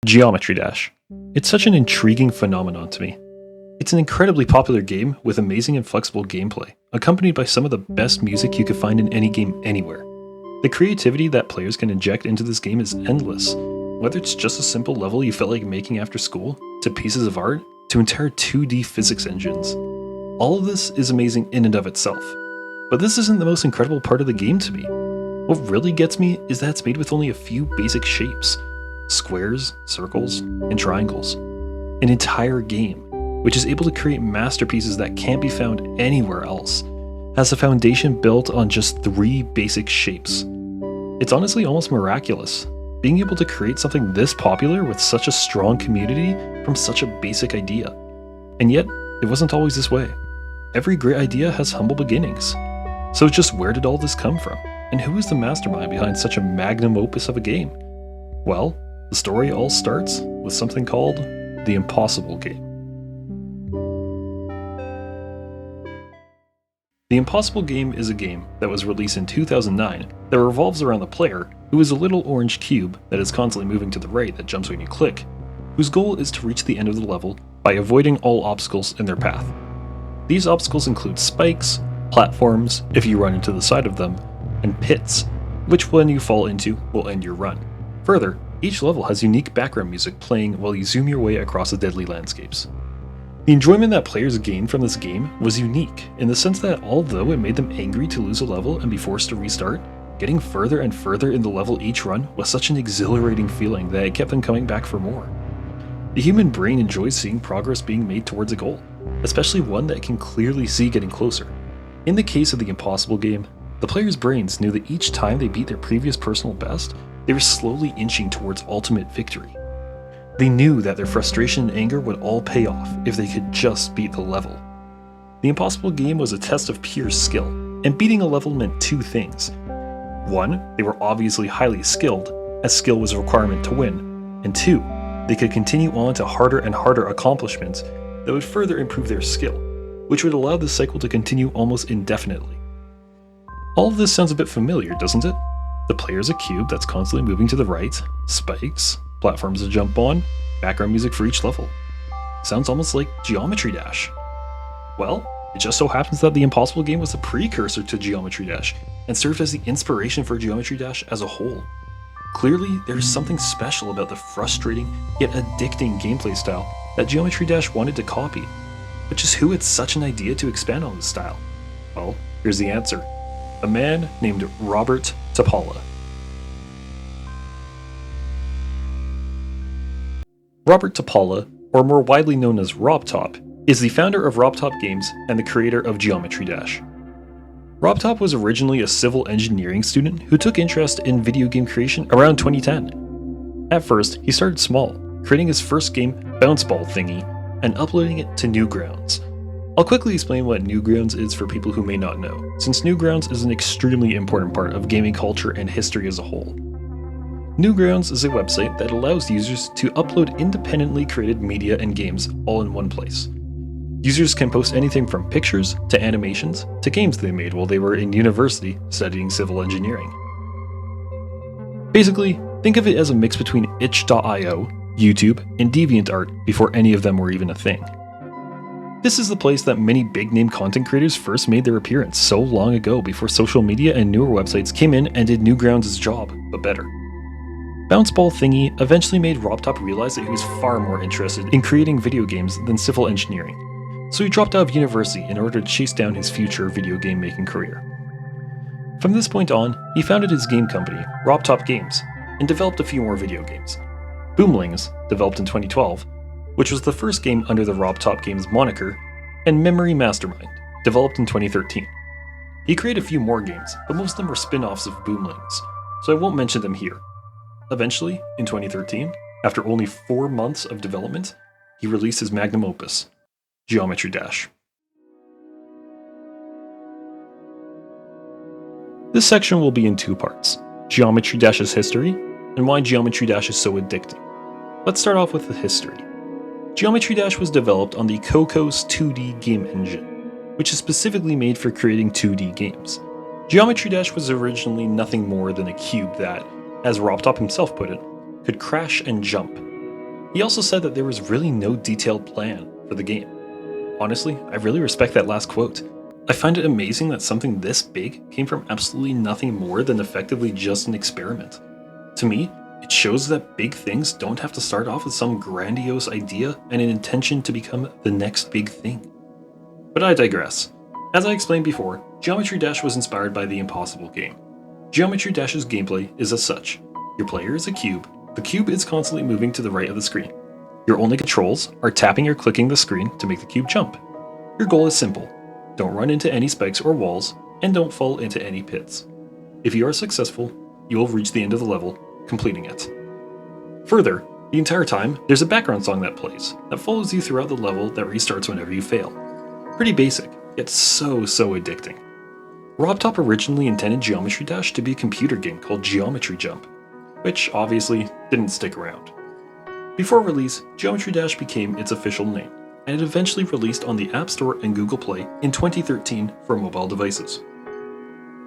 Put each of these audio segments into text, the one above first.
Geometry Dash. It's such an intriguing phenomenon to me. It's an incredibly popular game with amazing and flexible gameplay, accompanied by some of the best music you could find in any game anywhere. The creativity that players can inject into this game is endless, whether it's just a simple level you felt like making after school, to pieces of art, to entire 2D physics engines. All of this is amazing in and of itself, but this isn't the most incredible part of the game to me. What really gets me is that it's made with only a few basic shapes: squares, circles, and triangles. An entire game, which is able to create masterpieces that can't be found anywhere else, has a foundation built on just 3 basic shapes. It's honestly almost miraculous, being able to create something this popular with such a strong community from such a basic idea. And yet, it wasn't always this way. Every great idea has humble beginnings. So just where did all this come from? And who is the mastermind behind such a magnum opus of a game? Well, the story all starts with something called the Impossible Game. The Impossible Game is a game that was released in 2009 that revolves around the player, who is a little orange cube that is constantly moving to the right that jumps when you click, whose goal is to reach the end of the level by avoiding all obstacles in their path. These obstacles include spikes, platforms if you run into the side of them, and pits, which when you fall into will end your run. Further, each level has unique background music playing while you zoom your way across the deadly landscapes. The enjoyment that players gained from this game was unique in the sense that although it made them angry to lose a level and be forced to restart, getting further and further in the level each run was such an exhilarating feeling that it kept them coming back for more. The human brain enjoys seeing progress being made towards a goal, especially one that it can clearly see getting closer. In the case of the Impossible Game, the players' brains knew that each time they beat their previous personal best, they were slowly inching towards ultimate victory. They knew that their frustration and anger would all pay off if they could just beat the level. The Impossible Game was a test of pure skill, and beating a level meant 2 things. 1, they were obviously highly skilled, as skill was a requirement to win, and 2, they could continue on to harder and harder accomplishments that would further improve their skill, which would allow the cycle to continue almost indefinitely. All of this sounds a bit familiar, doesn't it? The player's a cube that's constantly moving to the right, spikes, platforms to jump on, background music for each level. Sounds almost like Geometry Dash. Well, it just so happens that the Impossible Game was a precursor to Geometry Dash and served as the inspiration for Geometry Dash as a whole. Clearly, there is something special about the frustrating yet addicting gameplay style that Geometry Dash wanted to copy. But just who had such an idea to expand on this style? Well, here's the answer. A man named RobTop's. RobTop's, or more widely known as RobTop, is the founder of RobTop Games and the creator of Geometry Dash. RobTop was originally a civil engineering student who took interest in video game creation around 2010. At first, he started small, creating his first game, Bounce Ball Thingy, and uploading it to Newgrounds. I'll quickly explain what Newgrounds is for people who may not know, since Newgrounds is an extremely important part of gaming culture and history as a whole. Newgrounds is a website that allows users to upload independently created media and games all in one place. Users can post anything from pictures to animations to games they made while they were in university studying civil engineering. Basically, think of it as a mix between itch.io, YouTube, and DeviantArt before any of them were even a thing. This is the place that many big-name content creators first made their appearance so long ago before social media and newer websites came in and did Newgrounds' job, but better. Bounce Ball Thingy eventually made RobTop realize that he was far more interested in creating video games than civil engineering, so he dropped out of university in order to chase down his future video game making career. From this point on, he founded his game company, RobTop Games, and developed a few more video games. Boomlings, developed in 2012, which was the first game under the RobTop Games moniker, and Memory Mastermind, developed in 2013. He created a few more games, but most of them were spin-offs of Boomlings, so I won't mention them here. Eventually, in 2013, after only 4 months of development, he released his magnum opus, Geometry Dash. This section will be in 2 parts, Geometry Dash's history, and why Geometry Dash is so addicting. Let's start off with the history. Geometry Dash was developed on the Cocos 2D game engine, which is specifically made for creating 2D games. Geometry Dash was originally nothing more than a cube that, as RobTop himself put it, could crash and jump. He also said that there was really no detailed plan for the game. Honestly, I really respect that last quote. I find it amazing that something this big came from absolutely nothing more than effectively just an experiment. To me, it shows that big things don't have to start off with some grandiose idea and an intention to become the next big thing. But I digress. As I explained before, Geometry Dash was inspired by the Impossible game. Geometry Dash's gameplay is as such. Your player is a cube. The cube is constantly moving to the right of the screen. Your only controls are tapping or clicking the screen to make the cube jump. Your goal is simple. Don't run into any spikes or walls, and don't fall into any pits. If you are successful, you will reach the end of the level, completing it. Further, the entire time, there's a background song that plays, that follows you throughout the level that restarts whenever you fail. Pretty basic, yet so addicting. RobTop originally intended Geometry Dash to be a computer game called Geometry Jump, which obviously didn't stick around. Before release, Geometry Dash became its official name, and it eventually released on the App Store and Google Play in 2013 for mobile devices.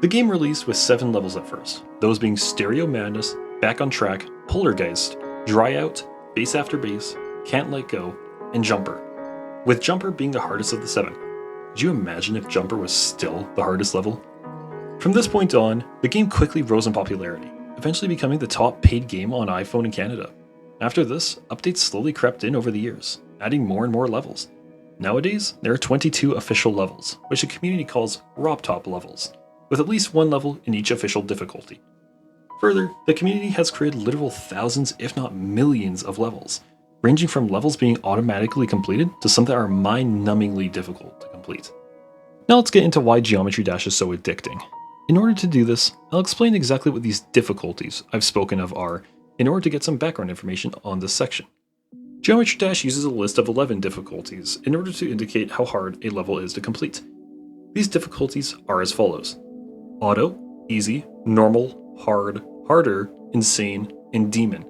The game released with 7 levels at first, those being Stereo Madness, Back on Track, Poltergeist, Dry Out, Base After Base, Can't Let Go, and Jumper, with Jumper being the hardest of the 7. Could you imagine if Jumper was still the hardest level? From this point on, the game quickly rose in popularity, eventually becoming the top paid game on iPhone in Canada. After this, updates slowly crept in over the years, adding more and more levels. Nowadays, there are 22 official levels, which the community calls RobTop levels, with at least 1 level in each official difficulty. Further, the community has created literal thousands, if not millions, of levels, ranging from levels being automatically completed to some that are mind-numbingly difficult to complete. Now let's get into why Geometry Dash is so addicting. In order to do this, I'll explain exactly what these difficulties I've spoken of are, in order to get some background information on this section. Geometry Dash uses a list of 11 difficulties in order to indicate how hard a level is to complete. These difficulties are as follows: Auto, Easy, Normal, Hard, Harder, Insane, and Demon.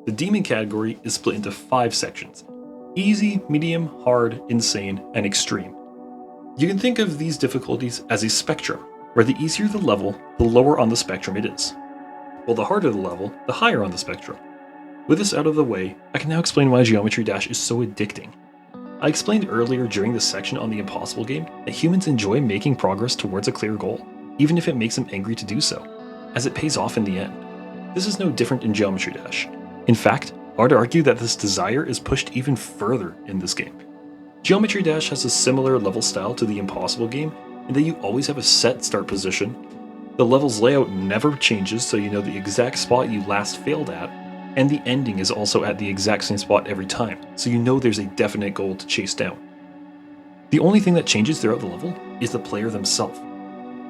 The Demon category is split into 5 sections: Easy, Medium, Hard, Insane, and Extreme. You can think of these difficulties as a spectrum, where the easier the level, the lower on the spectrum it is, while the harder the level, the higher on the spectrum. With this out of the way, I can now explain why Geometry Dash is so addicting. I explained earlier during this section on the Impossible game that humans enjoy making progress towards a clear goal, even if it makes them angry to do so, as it pays off in the end. This is no different in Geometry Dash. In fact, I would argue that this desire is pushed even further in this game. Geometry Dash has a similar level style to the Impossible game in that you always have a set start position. The level's layout never changes, so you know the exact spot you last failed at, and the ending is also at the exact same spot every time, so you know there's a definite goal to chase down. The only thing that changes throughout the level is the player themselves.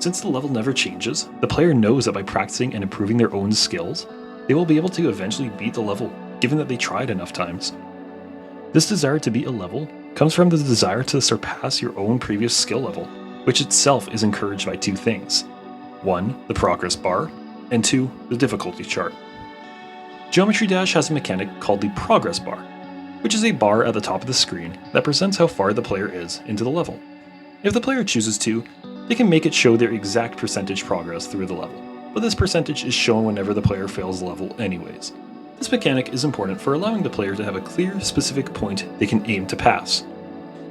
Since the level never changes, the player knows that by practicing and improving their own skills, they will be able to eventually beat the level, given that they tried enough times. This desire to beat a level comes from the desire to surpass your own previous skill level, which itself is encouraged by 2 things. 1, the progress bar, and 2, the difficulty chart. Geometry Dash has a mechanic called the progress bar, which is a bar at the top of the screen that presents how far the player is into the level. If the player chooses to, they can make it show their exact percentage progress through the level, but this percentage is shown whenever the player fails the level anyways. This mechanic is important for allowing the player to have a clear, specific point they can aim to pass.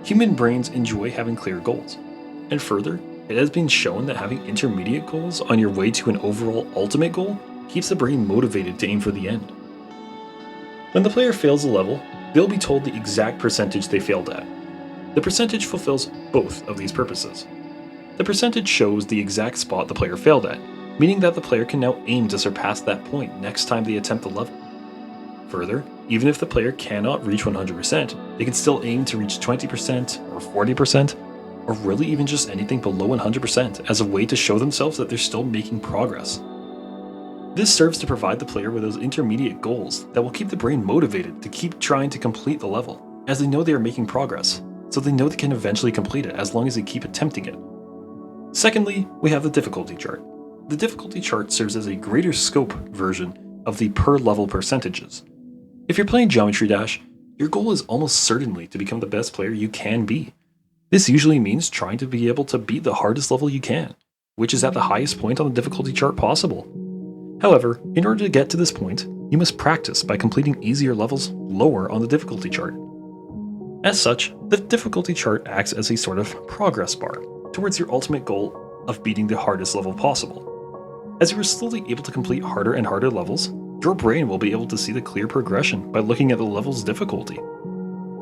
Human brains enjoy having clear goals, and further, it has been shown that having intermediate goals on your way to an overall ultimate goal keeps the brain motivated to aim for the end. When the player fails a level, they'll be told the exact percentage they failed at. The percentage fulfills both of these purposes. The percentage shows the exact spot the player failed at, meaning that the player can now aim to surpass that point next time they attempt the level. Further, even if the player cannot reach 100%, they can still aim to reach 20% or 40%, or really even just anything below 100% as a way to show themselves that they're still making progress. This serves to provide the player with those intermediate goals that will keep the brain motivated to keep trying to complete the level, as they know they are making progress, so they know they can eventually complete it as long as they keep attempting it. Secondly, we have the difficulty chart. The difficulty chart serves as a greater scope version of the per level percentages. If you're playing Geometry Dash, your goal is almost certainly to become the best player you can be. This usually means trying to be able to beat the hardest level you can, which is at the highest point on the difficulty chart possible. However, in order to get to this point, you must practice by completing easier levels lower on the difficulty chart. As such, the difficulty chart acts as a sort of progress bar towards your ultimate goal of beating the hardest level possible. As you are slowly able to complete harder and harder levels, your brain will be able to see the clear progression by looking at the level's difficulty.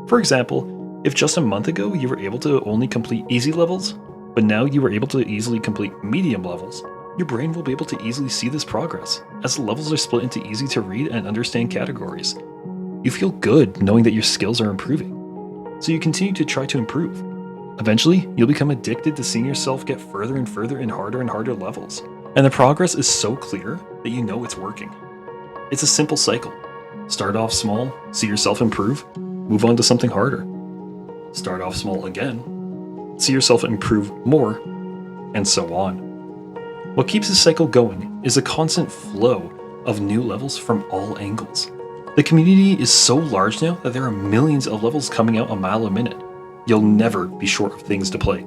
For example, if just a month ago you were able to only complete easy levels, but now you are able to easily complete medium levels, your brain will be able to easily see this progress, as the levels are split into easy to read and understand categories. You feel good knowing that your skills are improving, so you continue to try to improve. Eventually, you'll become addicted to seeing yourself get further and further in harder and harder levels, and the progress is so clear that you know it's working. It's a simple cycle. Start off small, see yourself improve, move on to something harder. Start off small again, see yourself improve more, and so on. What keeps this cycle going is a constant flow of new levels from all angles. The community is so large now that there are millions of levels coming out a mile a minute. You'll never be short of things to play.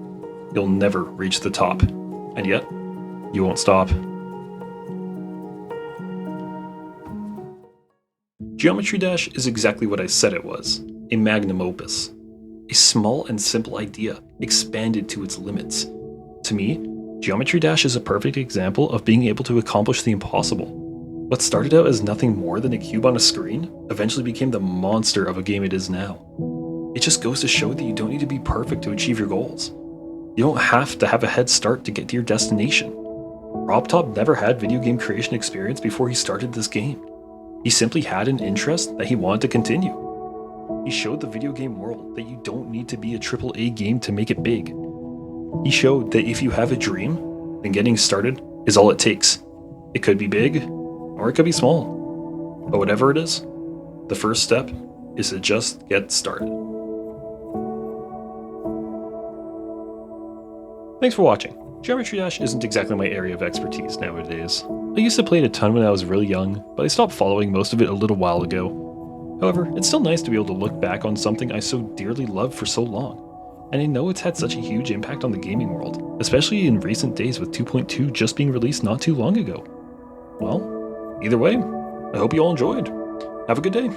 You'll never reach the top. And yet, you won't stop. Geometry Dash is exactly what I said it was, a magnum opus. A small and simple idea expanded to its limits. To me, Geometry Dash is a perfect example of being able to accomplish the impossible. What started out as nothing more than a cube on a screen eventually became the monster of a game it is now. It just goes to show that you don't need to be perfect to achieve your goals. You don't have to have a head start to get to your destination. RobTop never had video game creation experience before he started this game. He simply had an interest that he wanted to continue. He showed the video game world that you don't need to be a AAA game to make it big. He showed that if you have a dream, then getting started is all it takes. It could be big, or it could be small. But whatever it is, the first step is to just get started. Thanks for watching. Geometry Dash isn't exactly my area of expertise nowadays. I used to play it a ton when I was really young, but I stopped following most of it a little while ago. However, it's still nice to be able to look back on something I so dearly loved for so long. And I know it's had such a huge impact on the gaming world, especially in recent days with 2.2 just being released not too long ago. Well, either way, I hope you all enjoyed. Have a good day.